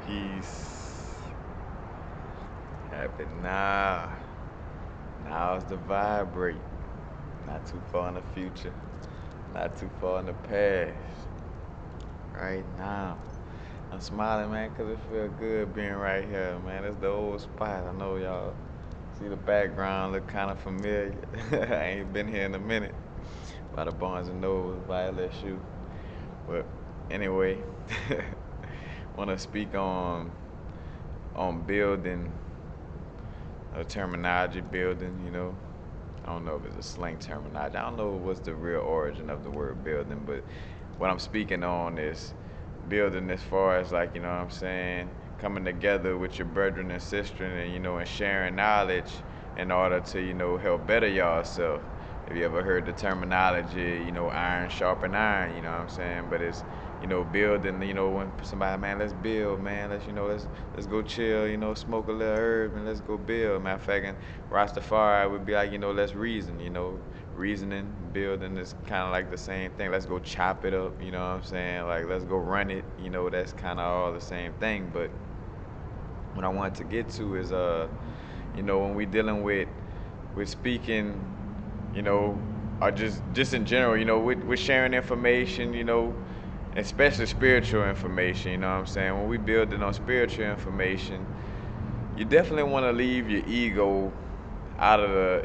Peace. Happy now. Now's the vibrate. Not too far in the future. Not too far in the past. Right now. I'm smiling, man, 'cause it feel good being right here, man. It's the old spot. I know y'all see the background look kind of familiar. I ain't been here in a minute. By the Barnes and Nobles, by LSU. But anyway, want to speak on building, terminology building. I don't know if it's a slang terminology. I don't know what's the real origin of the word building, but what I'm speaking on is building as far as, like, what I'm saying, coming together with your brethren and sister, and and sharing knowledge in order to help better yourself. Have you ever heard the terminology, iron sharpen iron? You know what I'm saying? But it's building. When somebody, man, let's build, man. Let's go chill. Smoke a little herb and let's go build. Matter of fact, and Rastafari would be like, let's reason. Reasoning, building is kind of like the same thing. Let's go chop it up. You know what I'm saying? Like, let's go run it. That's kind of all the same thing. But what I wanted to get to is when we dealing with speaking, you know, or just in general, with sharing information, especially spiritual information. You know what I'm saying? When we building on spiritual information, you definitely want to leave your ego out of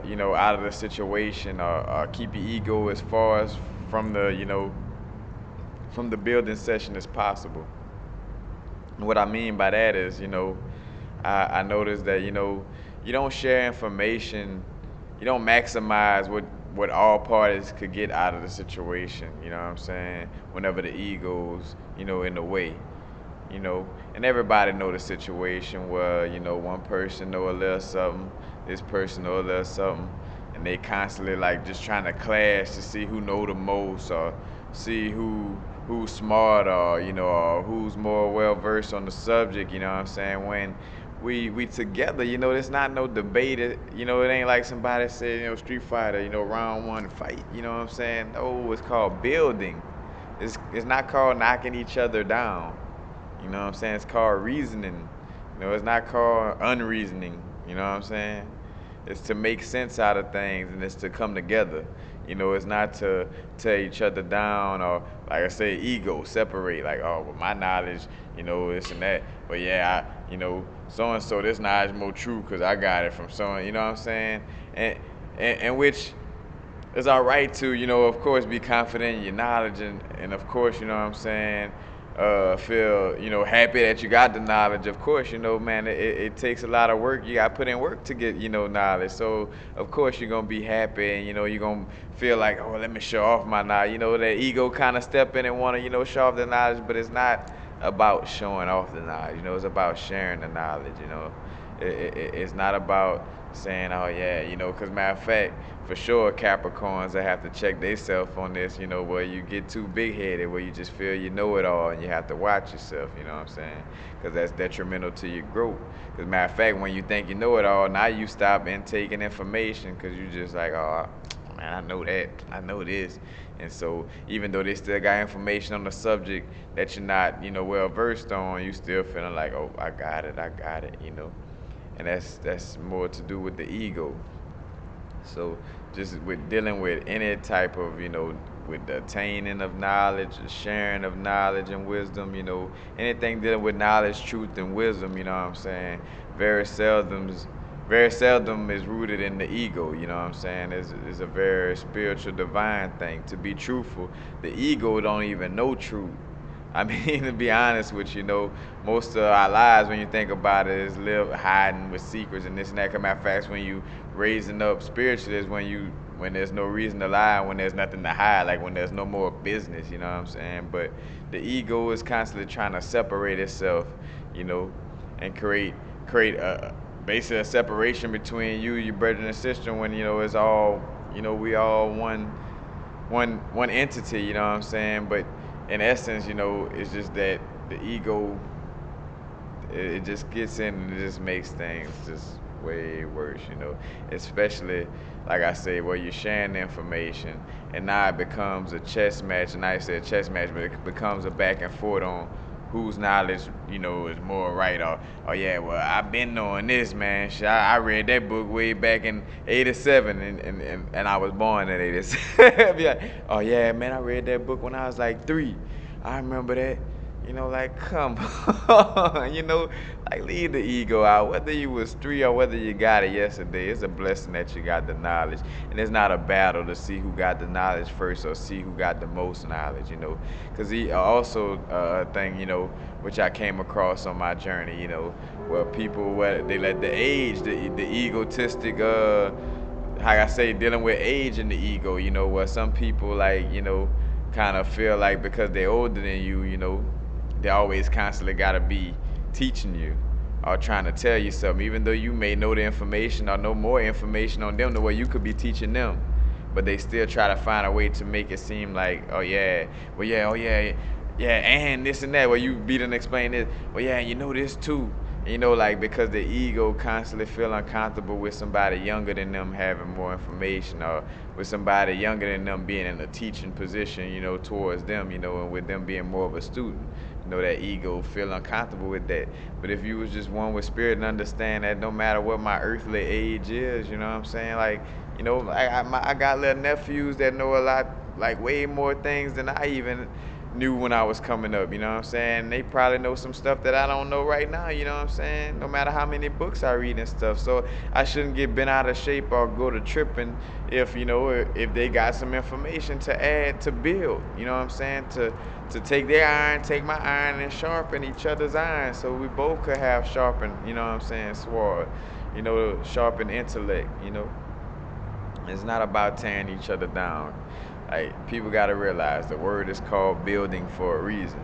the situation, or keep your ego as far as from the from the building session as possible. And what I mean by that is, I noticed that you don't share information, you don't maximize what all parties could get out of the situation. You know what I'm saying? Whenever the ego's in the way, and everybody know the situation where one person know a little something, this person know a little something, and they constantly like just trying to clash to see who know the most, or see who's smart, or or who's more well versed on the subject. You know what I'm saying? When we together, there's not no debate. It ain't like somebody said, Street Fighter, round one fight. You know what I'm saying? No, it's called building. It's not called knocking each other down. You know what I'm saying? It's called reasoning. It's not called unreasoning. You know what I'm saying? It's to make sense out of things, and it's to come together. It's not to tear each other down, or, like I say, ego, separate. Like, oh, well, my knowledge, this and that. But yeah, so and so, this knowledge more true because I got it from someone. You know what I'm saying? And and which it's all right to, of course, be confident in your knowledge, and of course, you know what I'm saying, feel, happy that you got the knowledge. Of course, man, it takes a lot of work. You got to put in work to get, knowledge. So, of course, you're going to be happy, and, you're going to feel like, oh, let me show off my knowledge. That ego kind of step in and want to, show off the knowledge, but it's not about showing off the knowledge. It's about sharing the knowledge. It's not about saying, oh yeah, because matter of fact, for sure, Capricorns that have to check themselves on this, where you get too big headed, where you just feel you know it all, and you have to watch yourself. You know what I'm saying? Because that's detrimental to your growth. Because matter of fact, when you think you know it all, now you stop intaking information because you just like, oh man, I know that, I know this. And so even though they still got information on the subject that you're not, well versed on, you still feeling like, oh, I got it. And that's more to do with the ego. So just with dealing with any type of, with the attaining of knowledge, the sharing of knowledge and wisdom, anything dealing with knowledge, truth, and wisdom, you know what I'm saying? Very seldom, very seldom is rooted in the ego, you know what I'm saying? It's a very spiritual, divine thing. To be truthful, the ego don't even know truth. I mean, to be honest with you, most of our lives, when you think about it, is live hiding with secrets and this and that. Come matter of fact, when you raising up spiritually is when there's no reason to lie, when there's nothing to hide, like when there's no more business. You know what I'm saying? But the ego is constantly trying to separate itself, you know, and create basically a separation between you, your brother and sister, when it's all, we all one entity. You know what I'm saying? But in essence, it's just that the ego, it just gets in and it just makes things just way worse. Especially like I say, where you're sharing the information, and now it becomes a chess match. And I say a chess match, but it becomes a back and forth on whose knowledge, is more right. Or, oh yeah, well, I've been knowing this, man. Shit, I read that book way back in '87, and I was born in '87. Be like, oh yeah, man, I read that book when I was like 3. I remember that. Like, come on, like, leave the ego out. Whether you was 3 or whether you got it yesterday, it's a blessing that you got the knowledge. And it's not a battle to see who got the knowledge first or see who got the most knowledge. Because he also a thing, which I came across on my journey, where people, where they let the age, the egotistic, how I say, dealing with age and the ego, where some people, like, kind of feel like because they're older than you, they always constantly got to be teaching you or trying to tell you something, even though you may know the information or know more information on them the way you could be teaching them. But they still try to find a way to make it seem like, oh yeah, well yeah, oh yeah, yeah, and this and that. Well, you beat and explain this. Well, yeah, you know this too. Like, because the ego constantly feel uncomfortable with somebody younger than them having more information, or with somebody younger than them being in a teaching position, towards them, and with them being more of a student. That ego feel uncomfortable with that. But if you was just one with spirit and understand that no matter what my earthly age is, you know what I'm saying? Like, I got little nephews that know a lot, like way more things than I even knew when I was coming up, you know what I'm saying? They probably know some stuff that I don't know right now, you know what I'm saying? No matter how many books I read and stuff. So I shouldn't get bent out of shape or go to tripping if, if they got some information to add to build, you know what I'm saying? To take their iron, take my iron, and sharpen each other's iron so we both could have sharpened, you know what I'm saying, sword, sharpen intellect. It's not about tearing each other down. Like, people got to realize the word is called building for a reason.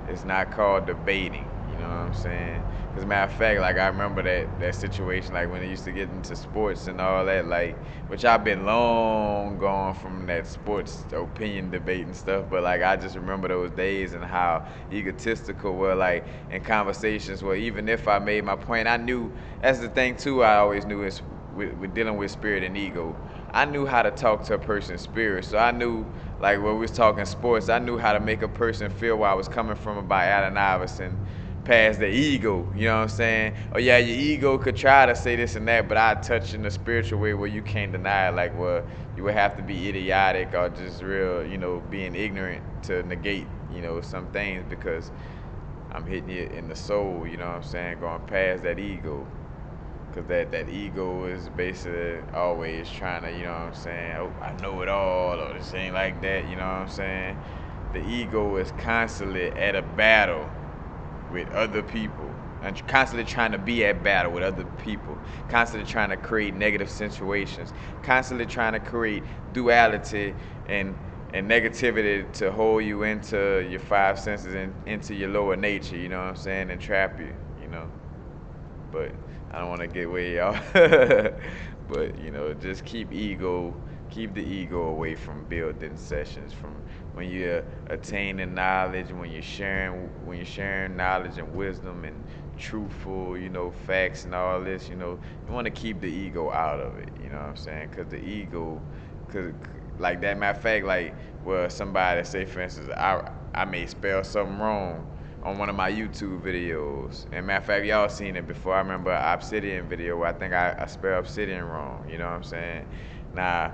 It's not called debating. You know what I'm saying? As a matter of fact, like, I remember that situation, like when they used to get into sports and all that, like, which I've been long gone from that sports opinion debate and stuff, but like I just remember those days and how egotistical were, like, in conversations where even if I made my point, I knew that's the thing too. I always knew is with dealing with spirit and ego. I knew how to talk to a person's spirit. So I knew, like when we was talking sports, I knew how to make a person feel where I was coming from about Allen Iverson past the ego. You know what I'm saying? Oh yeah, your ego could try to say this and that, but I touch in the spiritual way where you can't deny it. Like, well, you would have to be idiotic or just real, being ignorant to negate, some things, because I'm hitting it in the soul, you know what I'm saying? Going past that ego. Because that ego is basically always trying to, you know what I'm saying? Oh, I know it all, or this ain't like that, you know what I'm saying? The ego is constantly at a battle with other people, and constantly trying to be at battle with other people, constantly trying to create negative situations, constantly trying to create duality and negativity to hold you into your five senses and into your lower nature, you know what I'm saying, and trap you, you know. But I don't want to get way off. But just keep the ego away from building sessions. From when you're attaining knowledge, when you're sharing knowledge and wisdom and truthful, facts and all this. You want to keep the ego out of it. You know what I'm saying? Because the ego, cause like that. Matter of fact, like, well, somebody say, for instance, I may spell something wrong on one of my YouTube videos. And matter of fact, y'all seen it before. I remember an Obsidian video where I think I spelled Obsidian wrong. You know what I'm saying? Now,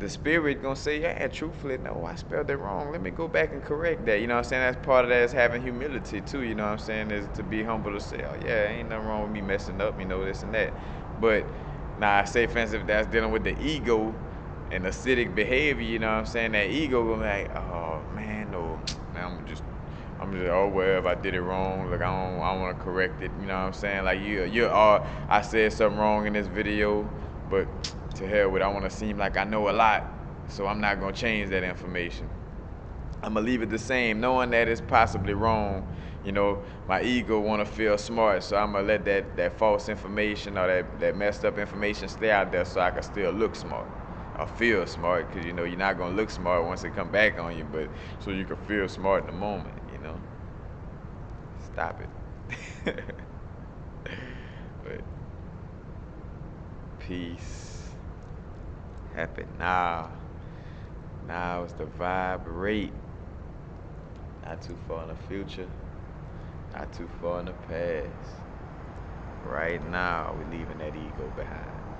the spirit gonna say, yeah, truthfully, no, I spelled it wrong. Let me go back and correct that. You know what I'm saying? That's part of that is having humility too. You know what I'm saying? Is to be humble to say, oh yeah, ain't nothing wrong with me messing up. This and that. But now, say for instance, if that's dealing with the ego and acidic behavior. You know what I'm saying? That ego gonna be like, oh man, no, man, I'm just, oh well, if I did it wrong, like I don't want to correct it. You know what I'm saying? Like I said something wrong in this video, but to hell with it, I want to seem like I know a lot, so I'm not gonna change that information. I'm gonna leave it the same, knowing that it's possibly wrong. My ego want to feel smart, so I'm gonna let that false information or that messed up information stay out there, so I can still look smart or feel smart. Because you're not gonna look smart once it come back on you, but so you can feel smart in the moment. Stop it. But peace, happen now. Now is the vibrate. Not too far in the future. Not too far in the past. Right now, we're leaving that ego behind.